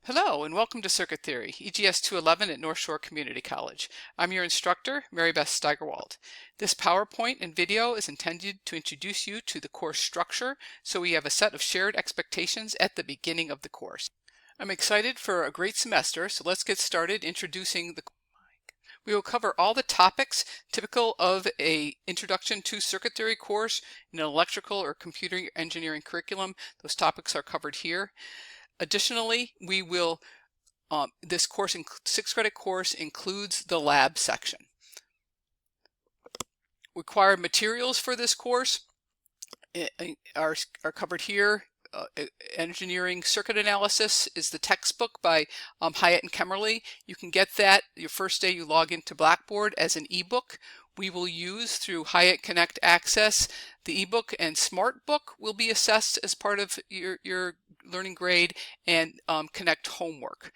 Hello and welcome to Circuit Theory, EGS211 at North Shore Community College. I'm your instructor, Mary Beth Steigerwald. This PowerPoint and video is intended to introduce you to the course structure, so we have a set of shared expectations at the beginning of the course. I'm excited for a great semester, so let's get started introducing the We will cover all the topics typical of an Introduction to Circuit Theory course in an electrical or computer engineering curriculum. Those topics are covered here. Additionally, we will this course, 6-credit course, includes the lab section. Required materials for this course are covered here. Engineering Circuit Analysis is the textbook by Hyatt and Kemmerly. You can get that your first day you log into Blackboard as an ebook. We will use through Hyatt Connect Access. The ebook and Smart Book will be assessed as part of your learning grade, and Connect homework.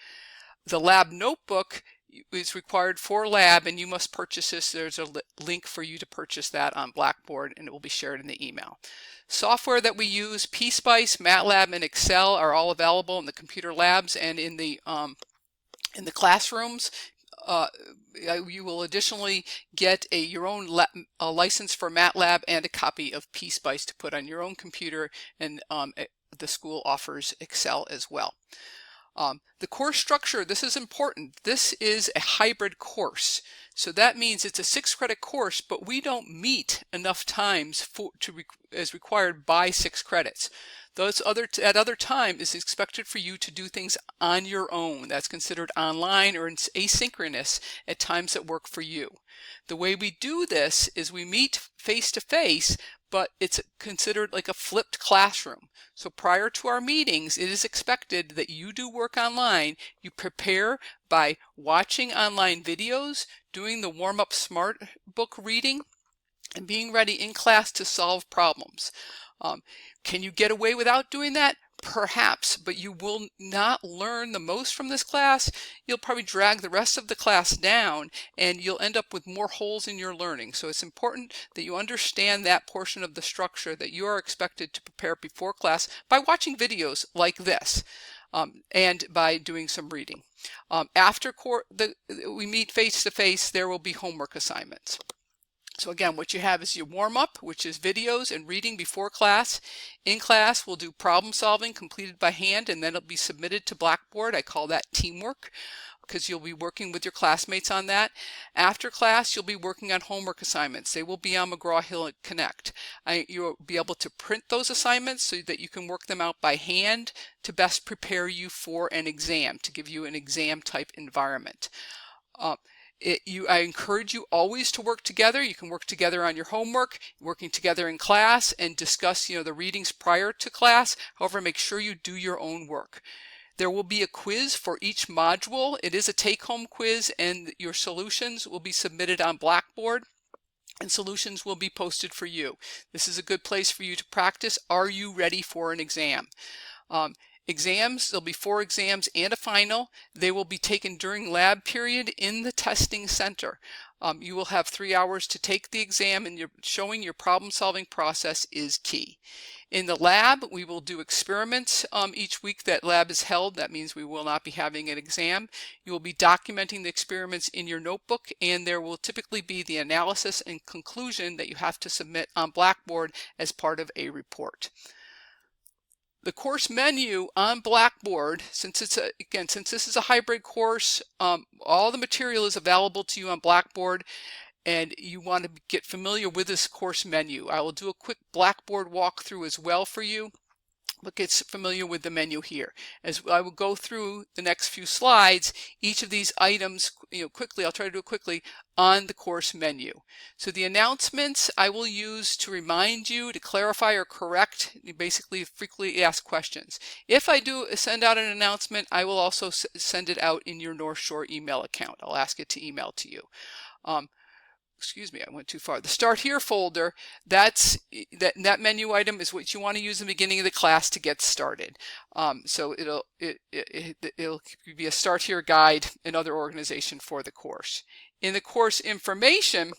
The lab notebook is required for lab, and you must purchase this. There's a link for you to purchase that on Blackboard, and it will be shared in the email. Software that we use, PSpice, MATLAB, and Excel are all available in the computer labs and in the classrooms. You will additionally get your own license for MATLAB and a copy of PSpice to put on your own computer, and the school offers Excel as well. The course structure, this is important. This is a hybrid course. So that means it's a 6-credit course, but we don't meet enough times as required by 6 credits. At other time is expected for you to do things on your own. That's considered online or asynchronous at times that work for you. The way we do this is we meet face to face, but it's considered like a flipped classroom. So prior to our meetings, it is expected that you do work online. You prepare by watching online videos, doing the warm-up Smart Book reading, and being ready in class to solve problems. Can you get away without doing that? Perhaps, but you will not learn the most from this class. You'll probably drag the rest of the class down, and you'll end up with more holes in your learning. So it's important that you understand that portion of the structure, that you are expected to prepare before class by watching videos like this, and by doing some reading. After we meet face to face, there will be homework assignments. So again, what you have is your warm-up, which is videos and reading before class. In class, we'll do problem solving completed by hand, and then it'll be submitted to Blackboard. I call that teamwork, because you'll be working with your classmates on that. After class, you'll be working on homework assignments. They will be on McGraw-Hill Connect. You'll be able to print those assignments so that you can work them out by hand to best prepare you for an exam, to give you an exam-type environment. I encourage you always to work together. You can work together on your homework, working together in class, and discuss the readings prior to class. However, make sure you do your own work. There will be a quiz for each module. It is a take-home quiz, and your solutions will be submitted on Blackboard, and solutions will be posted for you. This is a good place for you to practice. Are you ready for an exam? Exams, there'll be 4 exams and a final. They will be taken during lab period in the testing center. You will have 3 hours to take the exam, and showing your problem-solving process is key. In the lab, we will do experiments each week that lab is held. That means we will not be having an exam. You will be documenting the experiments in your notebook, and there will typically be the analysis and conclusion that you have to submit on Blackboard as part of a report. The course menu on Blackboard, since this is a hybrid course, all the material is available to you on Blackboard, and you want to get familiar with this course menu. I will do a quick Blackboard walkthrough as well for you, but get familiar with the menu here. As I will go through the next few slides, each of these items, quickly, I'll try to do it quickly, on the course menu. So the announcements I will use to remind you, to clarify or correct, basically frequently asked questions. If I do send out an announcement, I will also send it out in your North Shore email account. I'll ask it to email to you. Excuse me, I went too far. The Start Here folder, that menu item is what you want to use in the beginning of the class to get started. So it'll be a Start Here guide, another organization for the course. In the course information,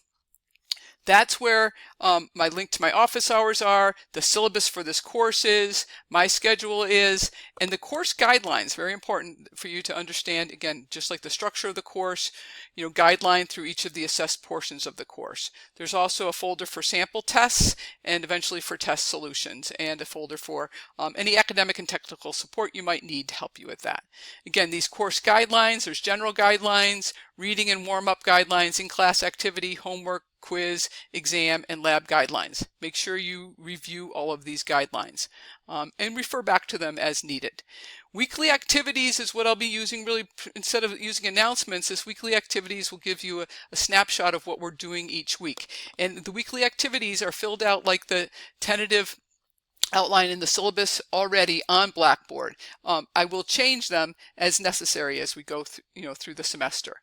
That's where my link to my office hours are, the syllabus for this course is, my schedule is, and the course guidelines, very important for you to understand, again, just like the structure of the course, guideline through each of the assessed portions of the course. There's also a folder for sample tests and eventually for test solutions, and a folder for any academic and technical support you might need to help you with that. Again, these course guidelines, there's general guidelines, reading and warm-up guidelines, in-class activity, homework, quiz, exam, and lab guidelines. Make sure you review all of these guidelines and refer back to them as needed. Weekly activities is what I'll be using really. Instead of using announcements, this weekly activities will give you a snapshot of what we're doing each week. And the weekly activities are filled out like the tentative outline in the syllabus already on Blackboard. I will change them as necessary as we go through the semester.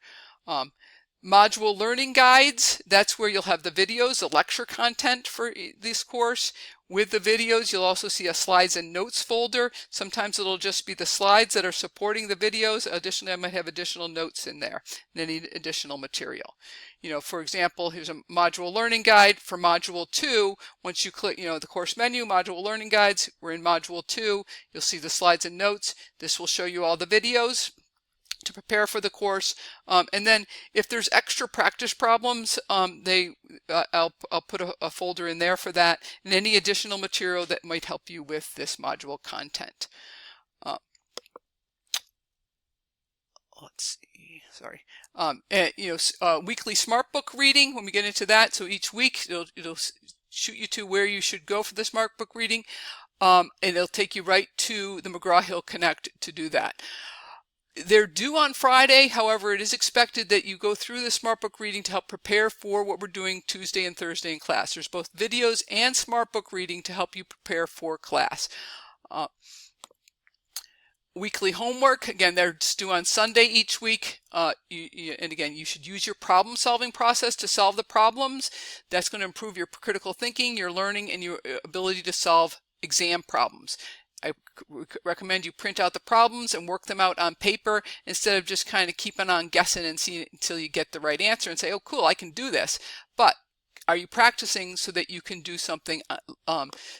Module learning guides, that's where you'll have the videos, the lecture content for this course. With the videos, you'll also see a slides and notes folder. Sometimes it'll just be the slides that are supporting the videos. Additionally, I might have additional notes in there and any additional material. For example, here's a module learning guide for module 2. Once you click, the course menu, module learning guides, we're in module 2. You'll see the slides and notes. This will show you all the videos to prepare for the course, and then if there's extra practice problems, I'll put a folder in there for that, and any additional material that might help you with this module content. Let's see, sorry. Weekly SmartBook reading, when we get into that, so each week it'll shoot you to where you should go for the SmartBook reading, and it'll take you right to the McGraw-Hill Connect to do that. They're due on Friday. However, it is expected that you go through the SmartBook reading to help prepare for what we're doing Tuesday and Thursday in class. There's both videos and SmartBook reading to help you prepare for class. Weekly homework, again, they're due on Sunday each week. And again, you should use your problem-solving process to solve the problems. That's going to improve your critical thinking, your learning, and your ability to solve exam problems. I recommend you print out the problems and work them out on paper instead of just kind of keeping on guessing and seeing until you get the right answer and say, oh, cool, I can do this. But are you practicing so that you can do something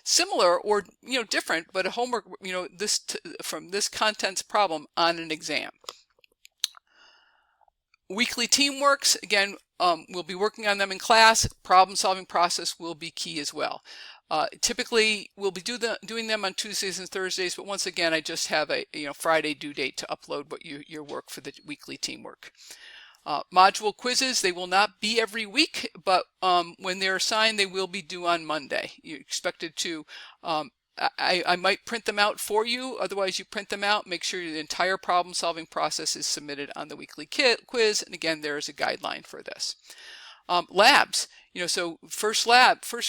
similar or different, but a homework from this content's problem on an exam? Weekly teamworks, again, we'll be working on them in class. Problem-solving process will be key as well. Typically, we'll be doing them on Tuesdays and Thursdays, but once again, I just have a Friday due date to upload your work for the weekly teamwork. Module quizzes, they will not be every week, but when they're assigned, they will be due on Monday. You're expected to, I might print them out for you, otherwise you print them out, make sure the entire problem-solving process is submitted on the weekly quiz, and again, there is a guideline for this. Labs. So first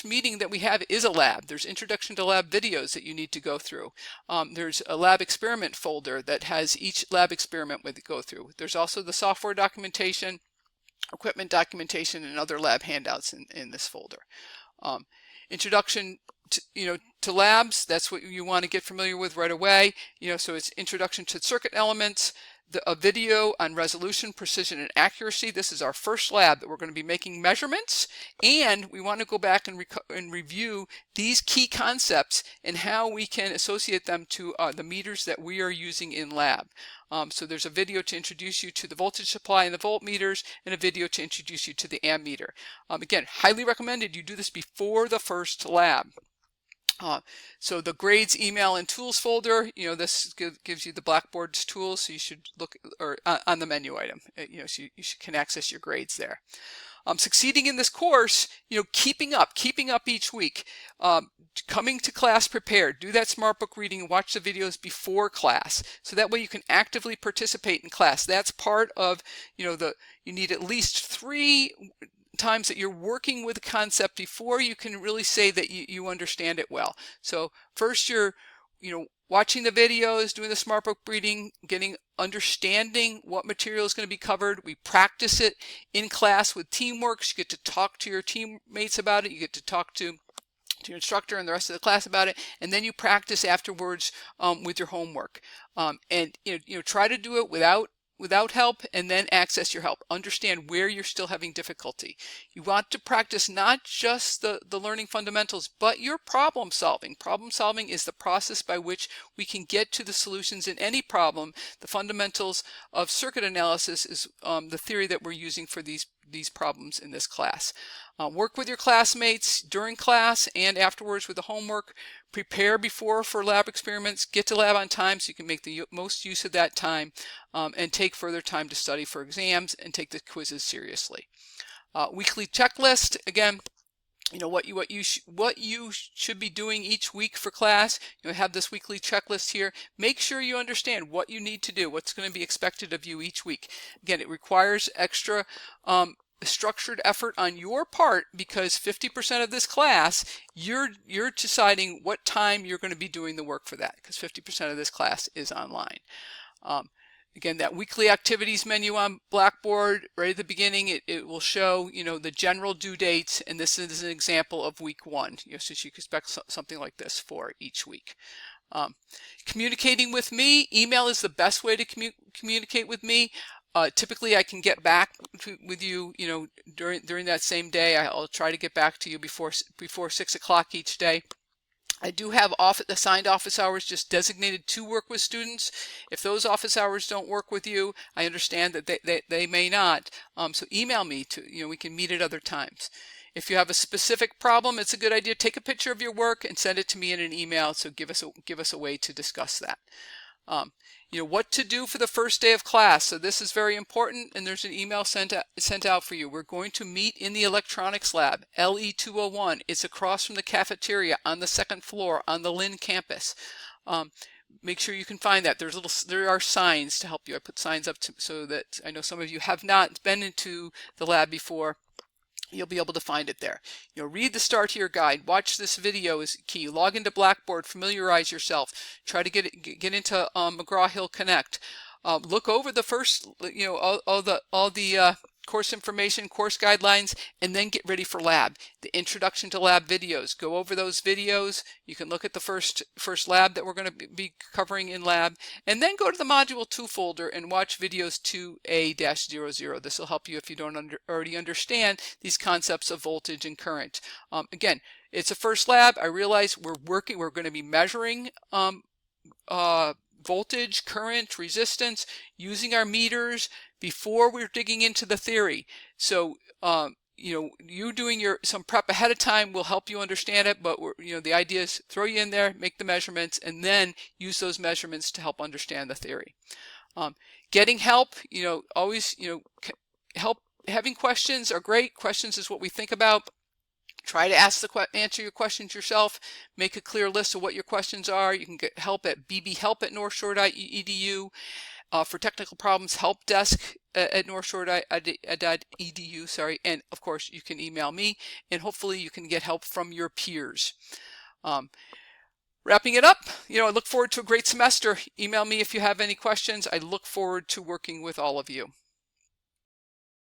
meeting that we have is a lab. There's introduction to lab videos that you need to go through. There's a lab experiment folder that has each lab experiment we go through. There's also the software documentation, equipment documentation, and other lab handouts in this folder. Introduction to labs, that's what you want to get familiar with right away. So it's introduction to circuit elements, a video on resolution, precision, and accuracy. This is our first lab that we're going to be making measurements, and we want to go back and review these key concepts and how we can associate them to the meters that we are using in lab. So there's a video to introduce you to the voltage supply and the voltmeters, and a video to introduce you to the ammeter. Again, highly recommended you do this before the first lab. So the grades, email, and tools folder, this gives you the Blackboard's tools, so you should look on the menu item. So you can access your grades there. Succeeding in this course, keeping up each week, coming to class prepared, do that SmartBook reading, and watch the videos before class, so that way you can actively participate in class. That's part of, you need at least 3 times that you're working with a concept before you can really say that you understand it well. So first you're watching the videos, doing the SmartBook reading, understanding what material is going to be covered. We practice it in class with teamworks. You get to talk to your teammates about it. You get to talk to your instructor and the rest of the class about it, and then you practice afterwards with your homework. And try to do it without without help, and then access your help. Understand where you're still having difficulty. You want to practice not just the learning fundamentals, but your problem solving. Problem solving is the process by which we can get to the solutions in any problem. The fundamentals of circuit analysis is the theory that we're using for these problems in this class. Work with your classmates during class and afterwards with the homework. Prepare before for lab experiments. Get to lab on time so you can make the most use of that time, and take further time to study for exams and take the quizzes seriously. Weekly checklist. Again, what you should be doing each week for class. Have this weekly checklist here. Make sure you understand what you need to do, what's going to be expected of you each week. Again, it requires extra structured effort on your part, because 50% of this class you're deciding what time you're going to be doing the work for that, because 50% of this class is online. Again, that weekly activities menu on Blackboard right at the beginning, it will show the general due dates, and this is an example of week 1. So you can expect something like this for each week. Communicating with me, email is the best way to communicate with me. Typically I can get back with you, during that same day. I'll try to get back to you before 6 o'clock each day. I do have assigned office hours just designated to work with students. If those office hours don't work with you, I understand that they may not. So email me we can meet at other times. If you have a specific problem, it's a good idea. Take a picture of your work and send it to me in an email. So give us a way to discuss that. What to do for the first day of class. So this is very important, and there's an email sent out for you. We're going to meet in the electronics lab, LE211. It's across from the cafeteria on the 2nd floor on the Lynn campus. Make sure you can find that. There are signs to help you. I put signs up so that I know some of you have not been into the lab before. You'll be able to find it there. Read the Start Here guide. Watch this video is key. Log into Blackboard. Familiarize yourself. Try to get into McGraw-Hill Connect. Look over the first, all the course information, course guidelines, and then get ready for lab. The introduction to lab videos. Go over those videos. You can look at the first lab that we're going to be covering in lab, and then go to the Module 2 folder and watch videos 2A-00. This will help you if you don't already understand these concepts of voltage and current. Again, it's a first lab. I realize we're going to be measuring voltage, current, resistance, using our meters before we're digging into the theory. So you doing some prep ahead of time will help you understand it, but the idea is throw you in there, make the measurements, and then use those measurements to help understand the theory. Getting help, always, help. Having questions are great. Questions is what we think about. Try to answer your questions yourself. Make a clear list of what your questions are. You can get help at bbhelp@northshore.edu. For technical problems, help desk at northshore.edu. Sorry, and of course you can email me, and hopefully you can get help from your peers. Wrapping it up, I look forward to a great semester. Email me if you have any questions. I look forward to working with all of you.